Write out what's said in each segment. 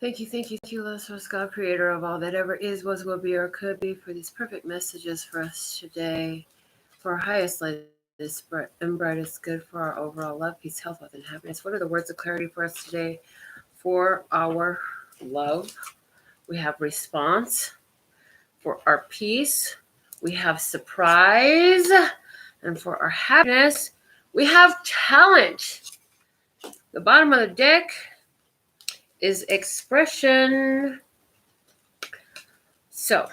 Thank you, Lord Source God, creator of all that ever is, was, will be, or could be, for these perfect messages for us today, for our highest, lightest, and brightest good, for our overall love, peace, health, wealth, and happiness. What are the words of clarity for us today? For our love, we have response. For our peace, we have surprise. And for our happiness, we have talent. The bottom of the deck is expression. So,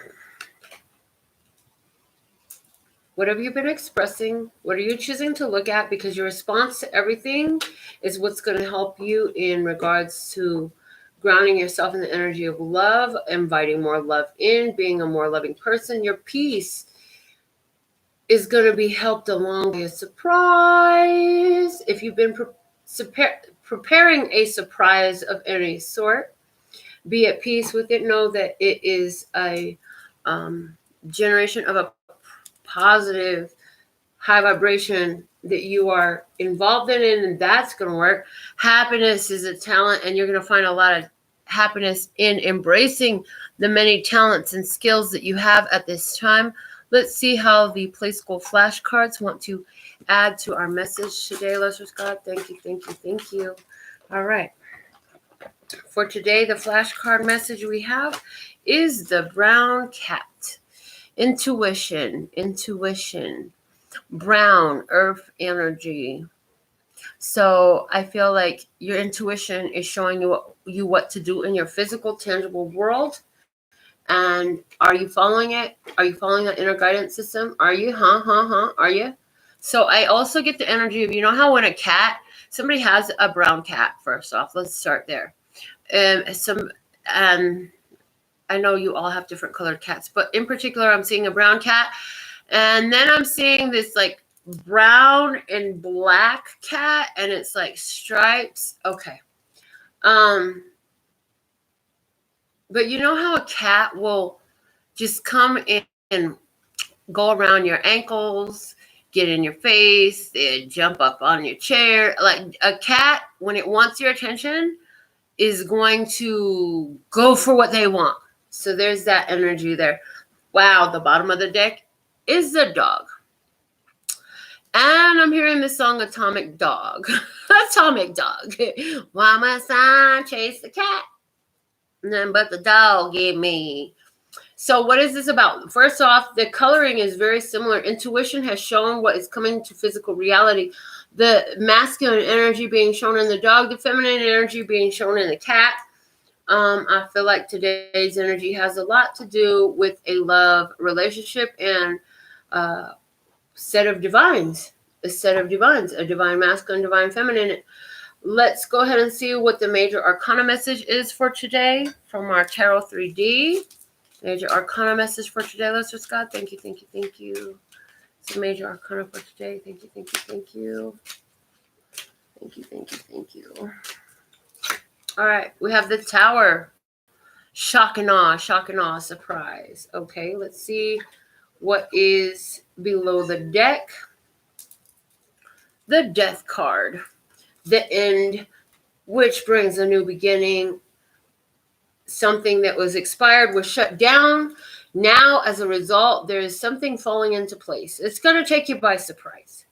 what have you been expressing? What are you choosing to look at? Because your response to everything is what's going to help you in regards to grounding yourself in the energy of love, inviting more love in, being a more loving person. Your peace is going to be helped along by a surprise. If you've been preparing a surprise of any sort, be at peace with it. Know that it is a generation of a positive, high vibration that you are involved in, and that's going to work. Happiness is a talent, and you're going to find a lot of happiness in embracing the many talents and skills that you have at this time. Let's see how the Play School flashcards want to add to our message today. Let's just God, thank you. All right. For today, the flashcard message we have is the brown cat. Intuition, brown, earth energy. So I feel like your intuition is showing you what to do in your physical, tangible world. And are you following it? Are you following the inner guidance system? Are you? Are you? So I also get the energy of, you know how when a cat, somebody has a brown cat, first off, let's start there. I know you all have different colored cats, but in particular, I'm seeing a brown cat. And then I'm seeing this like brown and black cat, and it's like stripes. Okay. But you know how a cat will just come in and go around your ankles, get in your face, they jump up on your chair. Like a cat, when it wants your attention, is going to go for what they want. So there's that energy there. Wow, the bottom of the deck is the dog. And I'm hearing the song Atomic Dog. Atomic Dog. Why must I chase the cat? None but the dog gave me. So what is this about? First off, the coloring is very similar. Intuition has shown what is coming to physical reality. The masculine energy being shown in the dog, the feminine energy being shown in the cat. I feel like today's energy has a lot to do with a love relationship and a set of divines, a divine masculine, divine feminine. Let's go ahead and see what the major arcana message is for today from our Tarot 3D. Major arcana message for today. Let's just God, thank you. It's a major arcana for today. Thank you. Thank you. All right, we have the Tower. Shock and awe, surprise. Okay, let's see what is below the deck. The Death card. The End, which brings a new beginning. Something that was expired was shut down. Now, as a result, there is something falling into place. It's going to take you by surprise.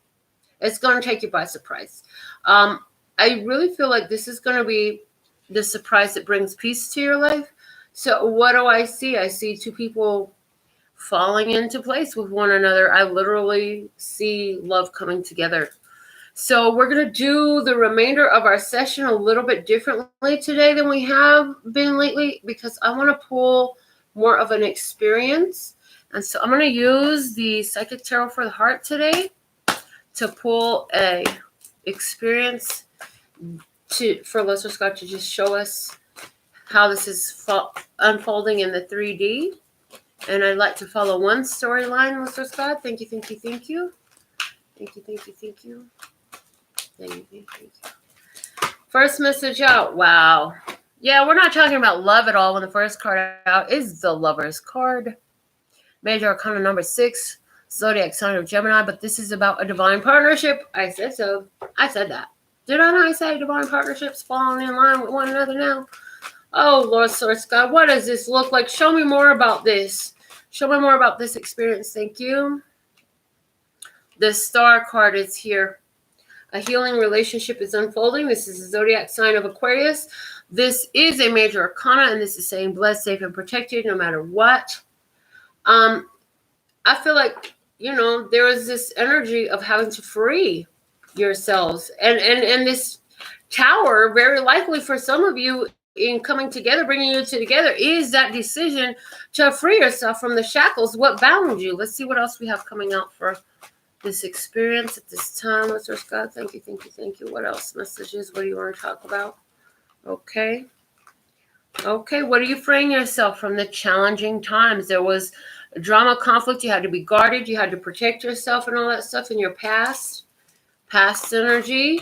I really feel like this is going to be the surprise that brings peace to your life. So what do I see? I see two people falling into place with one another. I literally see love coming together. So we're going to do the remainder of our session a little bit differently today than we have been lately, because I want to pull more of an experience. And so I'm going to use the Psychic Tarot for the Heart today to pull a experience for Lesser Scott to just show us how this is unfolding in the 3D. And I'd like to follow one storyline, Lesser Scott. Thank you. Thank you. First message out. Wow. Yeah, we're not talking about love at all when the first card out is the Lover's card. Major Arcana number 6, Zodiac sign of Gemini, but this is about a divine partnership. I said so. I said that. Did I not say divine partnerships falling in line with one another now? Oh, Lord Source God, what does this look like? Show me more about this. Show me more about this experience. Thank you. The Star card is here. A healing relationship is unfolding. This is the zodiac sign of Aquarius. This is a major arcana, and this is saying blessed, safe, and protected no matter what. I feel like, there is this energy of having to free yourselves. And this tower, very likely for some of you in coming together, bringing you together, is that decision to free yourself from the shackles, what bound you. Let's see what else we have coming out for this experience at this time. Let's just God, thank you, thank you, thank you. What else? Messages, what do you want to talk about? Okay, what are you freeing yourself from the challenging times? There was drama, conflict, you had to be guarded, you had to protect yourself and all that stuff in your past energy.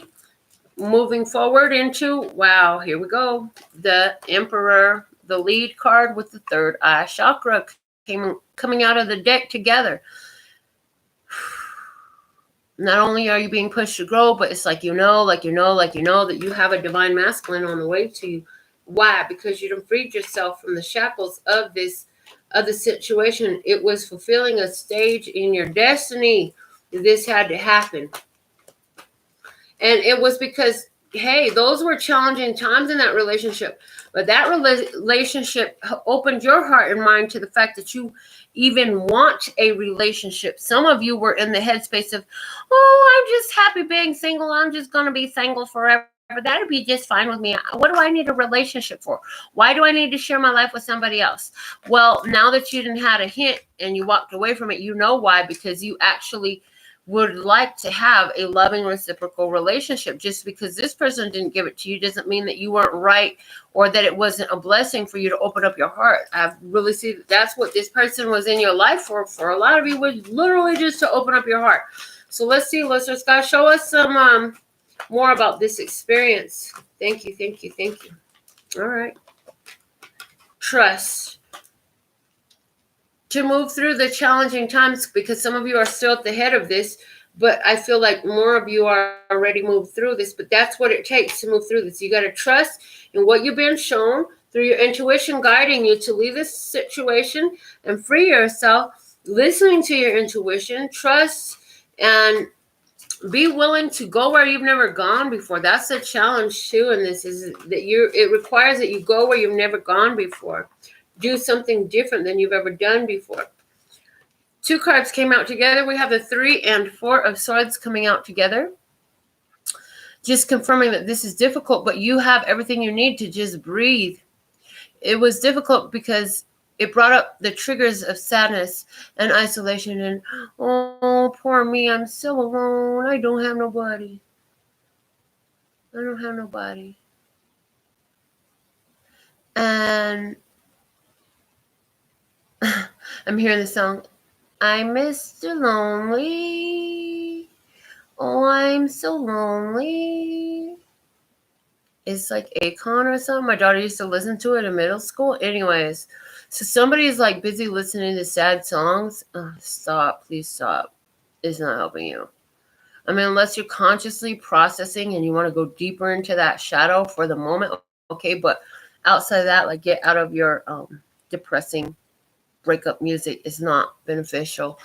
Moving forward into, wow, here we go. The Emperor, the lead card with the third eye chakra coming out of the deck together. Not only are you being pushed to grow, but it's like you know that you have a divine masculine on the way to you. Why? Because you done freed yourself from the shackles of the situation. It was fulfilling a stage in your destiny. This had to happen. And it was because, hey, those were challenging times in that relationship. But that relationship opened your heart and mind to the fact that you even want a relationship. Some of you were in the headspace of, oh, I'm just happy being single. I'm just going to be single forever. That'd be just fine with me. What do I need a relationship for? Why do I need to share my life with somebody else? Well, now that you didn't had a hint and you walked away from it, you know why, because you actually would like to have a loving reciprocal relationship. Just because this person didn't give it to you doesn't mean that you weren't right or that it wasn't a blessing for you to open up your heart. I really see that's what this person was in your life for. For a lot of you, was literally just to open up your heart. So let's see, listeners, guys, show us some more about this experience. Thank you, thank you, thank you. All right. Trust. To move through the challenging times, because some of you are still at the head of this, but I feel like more of you are already moved through this, but that's what it takes to move through this. You got to trust in what you've been shown through your intuition guiding you to leave this situation and free yourself, listening to your intuition, trust, and be willing to go where you've never gone before. That's the challenge too, and this is that it requires that you go where you've never gone before. Do something different than you've ever done before. Two cards came out together. We have the 3 and 4 of Swords coming out together. Just confirming that this is difficult, but you have everything you need to just breathe. It was difficult because it brought up the triggers of sadness and isolation and, oh, poor me, I'm so alone. I don't have nobody. And I'm hearing the song, I'm Mr. Lonely. Oh, I'm so lonely. It's like Akon or something. My daughter used to listen to it in middle school. Anyways, so somebody's like busy listening to sad songs. Stop. Please stop. It's not helping you. I mean, unless you're consciously processing and you want to go deeper into that shadow for the moment, okay? But outside of that, like, get out of your depressing breakup music. Is not beneficial.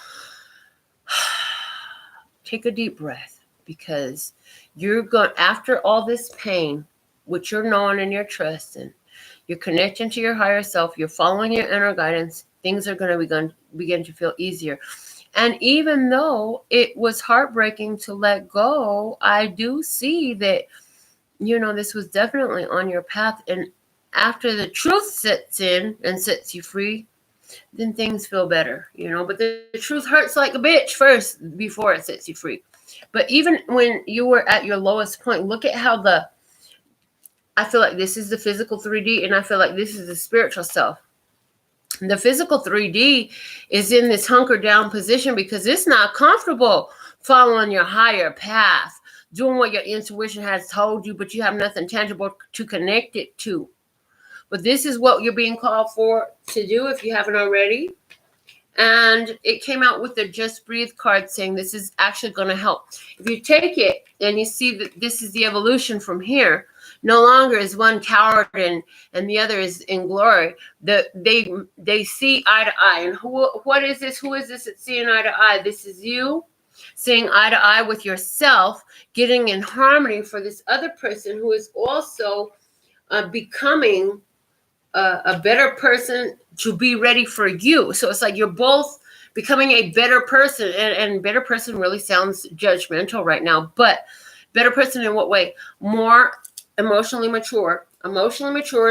Take a deep breath, because you're going, after all this pain, which you're knowing and you're trusting, you're connecting to your higher self, you're following your inner guidance, things are going to begin to feel easier. And even though it was heartbreaking to let go, I do see that, this was definitely on your path. And after the truth sets in and sets you free, then things feel better, But the truth hurts like a bitch first before it sets you free. But even when you were at your lowest point, look at how I feel like this is the physical 3D, and I feel like this is the spiritual self. The physical 3D is in this hunkered down position because it's not comfortable following your higher path, doing what your intuition has told you, but you have nothing tangible to connect it to. But this is what you're being called for to do if you haven't already. And it came out with the Just Breathe card saying this is actually going to help. If you take it and you see that this is the evolution from here, no longer is one coward and the other is in glory. They see eye to eye. And what is this? Who is this that's seeing eye to eye? This is you seeing eye to eye with yourself, getting in harmony for this other person who is also becoming a better person to be ready for you. So it's like you're both becoming a better person, and better person really sounds judgmental right now, but better person in what way? More emotionally mature,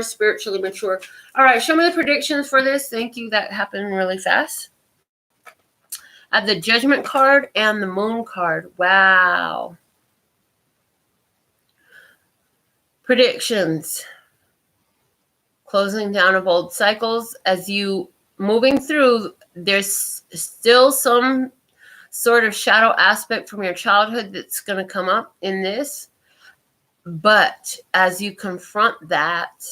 spiritually mature. All right, show me the predictions for this. Thank you. That happened really fast. I have the Judgment card and the Moon card. Wow. Predictions. Closing down of old cycles. As you moving through, there's still some sort of shadow aspect from your childhood that's going to come up in this. But as you confront that,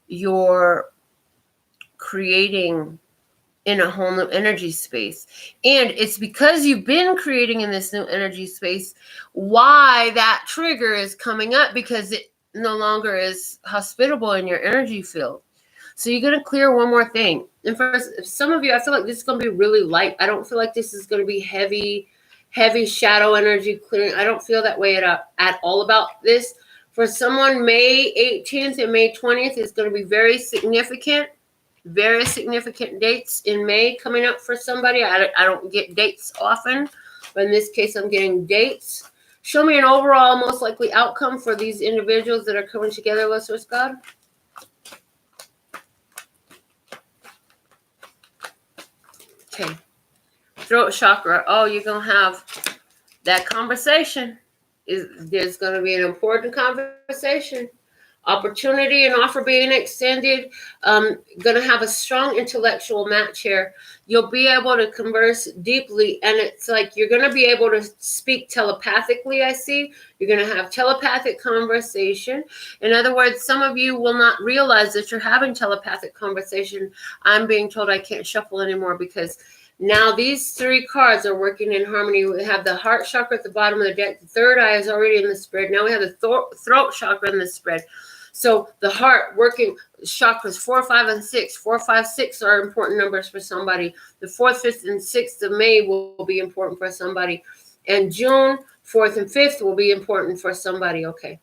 you're creating in a whole new energy space. And it's because you've been creating in this new energy space why that trigger is coming up, because it no longer is hospitable in your energy field. So you're going to clear one more thing. And for some of you, I feel like this is going to be really light. I don't feel like this is going to be heavy shadow energy clearing. I don't feel that way at all about this. For someone, May 18th and May 20th is going to be very significant dates in May coming up for somebody. I don't get dates often, but in this case, I'm getting dates. Show me an overall most likely outcome for these individuals that are coming together, Let's Source God. Okay. Throat chakra. Oh, you're going to have that conversation. There's going to be an important conversation. Opportunity and offer being extended. Going to have a strong intellectual match here. You'll be able to converse deeply, and it's like you're going to be able to speak telepathically. I see you're going to have telepathic conversation. In other words, some of you will not realize that you're having telepathic conversation. I'm being told I can't shuffle anymore because now these three cards are working in harmony. We have the heart chakra at the bottom of the deck. The third eye is already in the spread. Now we have the throat chakra in the spread. So the heart working chakras 4, 5, and 6. 4, 5, 6 are important numbers for somebody. The 4th, 5th, and 6th of May will be important for somebody. And June 4th and 5th will be important for somebody. Okay.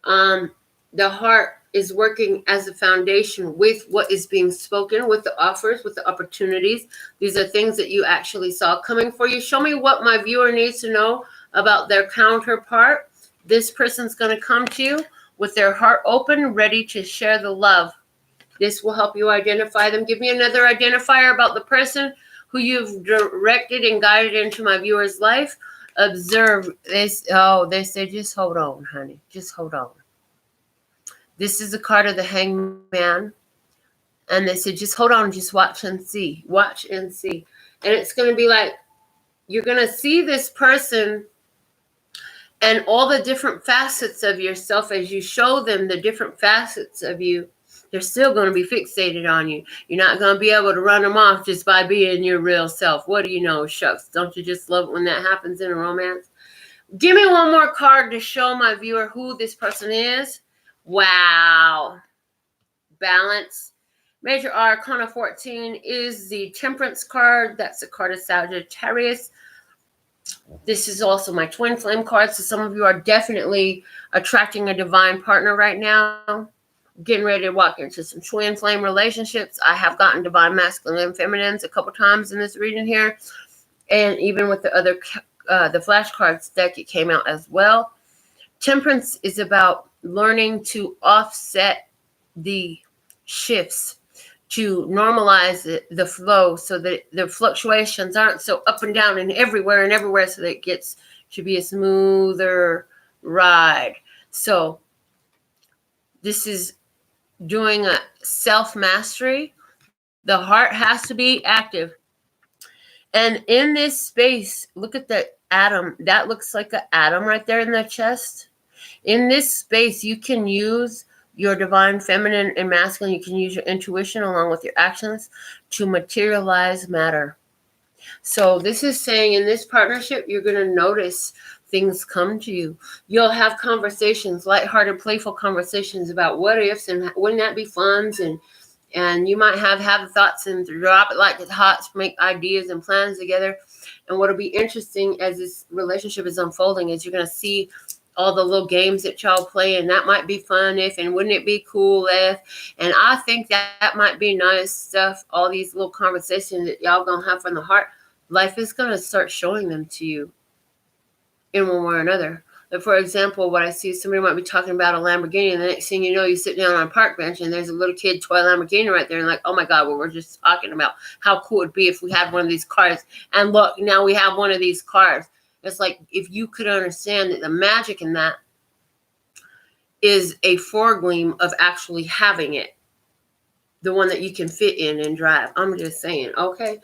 The heart is working as a foundation with what is being spoken, with the offers, with the opportunities. These are things that you actually saw coming for you. Show me what my viewer needs to know about their counterpart. This person's going to come to you with their heart open, ready to share the love. This will help you identify them. Give me another identifier about the person who you've directed and guided into my viewer's life. Observe this. Oh, they say, just hold on, honey. Just hold on. This is a card of the Hangman. And they said, just hold on, just watch and see. Watch and see. And it's going to be like, you're going to see this person and all the different facets of yourself. As you show them the different facets of you, they're still going to be fixated on you. You're not going to be able to run them off just by being your real self. What do you know? Shucks. Don't you just love it when that happens in a romance? Give me one more card to show my viewer who this person is. Wow. Balance. Major Arcana 14 is the Temperance card. That's the card of Sagittarius. This is also my twin flame card. So some of you are definitely attracting a divine partner right now. Getting ready to walk into some twin flame relationships. I have gotten divine masculine and feminines a couple times in this reading here. And even with the other, the flashcards deck, it came out as well. Temperance is about learning to offset the shifts, to normalize the flow so that the fluctuations aren't so up and down and everywhere, so that it gets to be a smoother ride. So this is doing a self-mastery. The heart has to be active. And in this space, look at the atom. That looks like an atom right there in the chest. In this space, you can use Your divine feminine and masculine, you can use your intuition along with your actions to materialize matter. So this is saying in this partnership, you're going to notice things come to you. You'll have conversations, lighthearted, playful conversations about what ifs and wouldn't that be fun, and you might have thoughts and drop it like it's hot to make ideas and plans together. And what'll be interesting as this relationship is unfolding is you're going to see all the little games that y'all play, and that might be fun if, and wouldn't it be cool if, and I think that might be nice stuff. All these little conversations that y'all gonna have from the heart, life is gonna start showing them to you in one way or another. Like for example, what I see, somebody might be talking about a Lamborghini, and the next thing you know, you sit down on a park bench and there's a little kid toy Lamborghini right there, and like, oh my God, well, we're just talking about how cool it'd be if we had one of these cars. And look, now we have one of these cars. It's like, if you could understand that the magic in that is a foregleam of actually having it, the one that you can fit in and drive. I'm just saying, okay?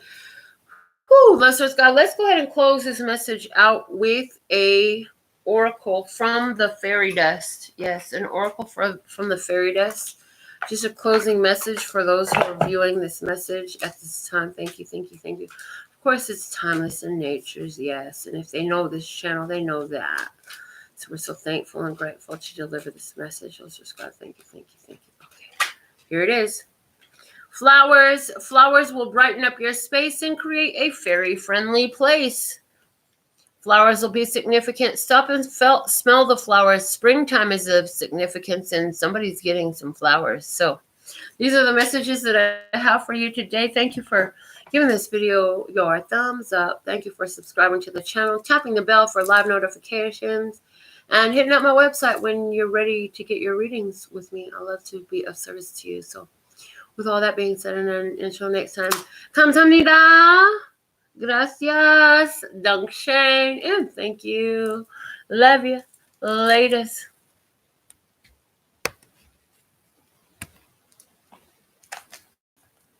Whew, Let's go ahead and close this message out with a oracle from the fairy dust. Yes, an oracle from the fairy dust. Just a closing message for those who are viewing this message at this time. Thank you, thank you, thank you. Of course, it's timeless in nature's, yes. And if they know this channel, they know that. So we're so thankful and grateful to deliver this message. Let's just God, thank you, thank you, thank you. Okay, here it is. Flowers. Flowers will brighten up your space and create a fairy-friendly place. Flowers will be significant. Stop and smell the flowers. Springtime is of significance, and somebody's getting some flowers. So these are the messages that I have for you today. Thank you for giving this video your thumbs up. Thank you for subscribing to the channel, tapping the bell for live notifications, and hitting up my website when you're ready to get your readings with me. I love to be of service to you. So with all that being said, and then until next time, 감사합니다. Gracias. Dankeschön. And thank you. Love you. Latest.